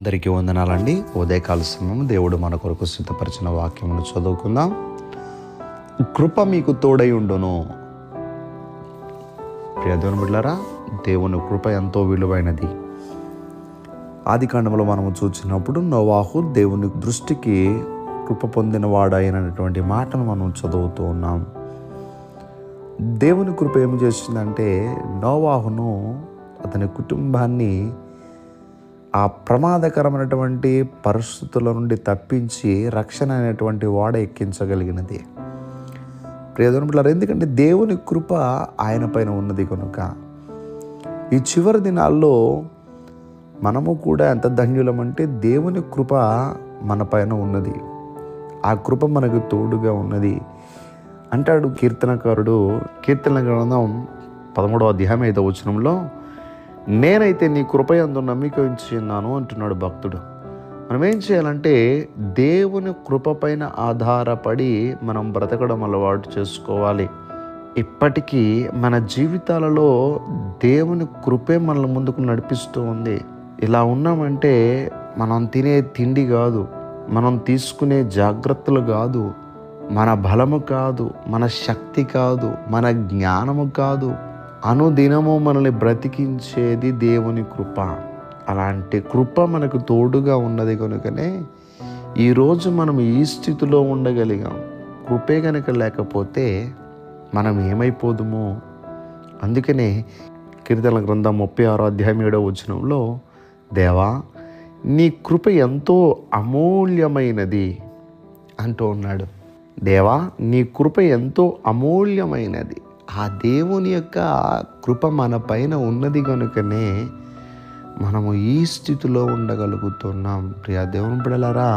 అందరికీ వందనాలండి. ఉదయకాల సమయం దేవుడు మన కొరకు సిద్ధపరిచిన వాక్యమును చదువుకుందాం. కృప మీకు తోడై ఉండును. ప్రియ దేవుని బిడ్డలారా, దేవుని కృప ఎంతో విలువైనది. ఆదికాండములో మనము చూసినప్పుడు నోవాహు దేవుని దృష్టికి కృప పొందినవాడైనటువంటి మాటను మనం చదువుతూ ఉన్నాం. దేవుని కృప ఏమి చేసిందంటే నోవాహును అతని కుటుంబాన్ని ఆ ప్రమాదకరమైనటువంటి పరిస్థితుల నుండి తప్పించి రక్షణ అనేటువంటి ఓడ ఎక్కించగలిగినది. ప్రియదేవుని బిడ్డలారా, ఎందుకంటే దేవుని కృప ఆయన పైన ఉన్నది కనుక. ఈ చివరి దినాల్లో మనము కూడా ఎంత ధన్యులమంటే దేవుని కృప మన పైన ఉన్నది. ఆ కృప మనకు తోడుగా ఉన్నది అంటాడు కీర్తనకారుడు. కీర్తన గ్రంథం 13వ అధ్యాయం 5వ వచనంలో, నేనైతే నీ కృపయందు నమ్మిక ఉంచి ఉన్నాను అంటున్నాడు భక్తుడు. మనం ఏం చేయాలంటే దేవుని కృప పైన ఆధారపడి మనం బ్రతకడం అలవాటు చేసుకోవాలి. ఇప్పటికీ మన జీవితాలలో దేవుని కృపే మనల్ని ముందుకు నడిపిస్తూ ఉంది. ఇలా ఉన్నామంటే మనం తినే తిండి కాదు, మనం తీసుకునే జాగ్రత్తలు కాదు, మన బలము కాదు, మన శక్తి కాదు, మన జ్ఞానము కాదు, అనుదినము మనల్ని బ్రతికించేది దేవుని కృప. అలాంటి కృప మనకు తోడుగా ఉన్నది కనుకనే ఈరోజు మనం ఈ స్థితిలో ఉండగలిగాం. కృపే కనుక లేకపోతే మనం ఏమైపోదుమో. అందుకనే కీర్తనల గ్రంథం 36వ అధ్యాయం 7వ వచనంలో, దేవా నీ కృప ఎంతో అమూల్యమైనది అంటూ ఉన్నాడు. దేవా నీ కృప ఎంతో అమూల్యమైనది. ఆ దేవుని యొక్క కృప మన పైన ఉన్నది కనుకనే మనము ఈ స్థితిలో ఉండగలుగుతున్నాం. ప్రియ దేవుని బిడ్డలారా,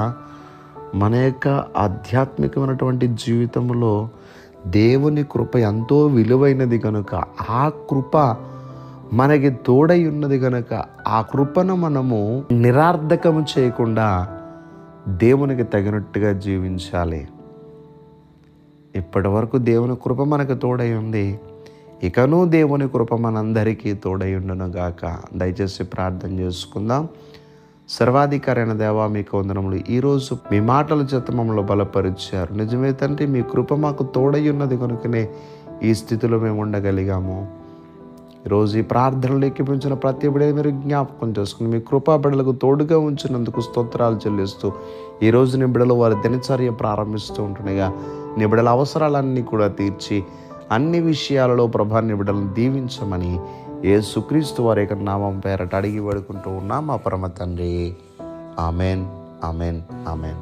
మన యొక్క ఆధ్యాత్మికమైనటువంటి జీవితంలో దేవుని కృప ఎంతో విలువైనది కనుక, ఆ కృప మనకి తోడై ఉన్నది కనుక, ఆ కృపను మనము నిరర్ధకము చేయకుండా దేవునికి తగినట్టుగా జీవించాలి. ఇప్పటి వరకు దేవుని కృప మనకు తోడై ఉంది, ఇకనూ దేవుని కృప మనందరికీ తోడై ఉండును గాక. దయచేసి ప్రార్థన చేసుకుందాం. సర్వాధికారైన దేవా, మీకు వందనములు. ఈరోజు మీ మాటల చేత మమ్మల్ని బలపరిచారు. నిజమే తండ్రి, మీ కృప మాకు తోడై ఉన్నది కనుకనే ఈ స్థితిలో మేము ఉండగలిగాము. ఈరోజు ఈ ప్రార్థనలు ఎక్కిపించిన ప్రతి బిడ్డ మీరు జ్ఞాపకం చేసుకుని మీ కృపా బిడ్డలకు తోడుగా ఉంచినందుకు స్తోత్రాలు చెల్లిస్తూ ఈరోజు నీ బిడ్డలు వారి దినచర్య ప్రారంభిస్తూ ఉంటుండగా నీ బిడ్డల అవసరాలన్నీ కూడా తీర్చి అన్ని విషయాలలో ప్రభా నీ బిడ్డలను దీవించమని యేసుక్రీస్తు వారి యొక్క నామం పేరట అడిగి వేడుకుంటూ ఉన్నాం మా పరమ తండ్రి. Amen, amen, amen.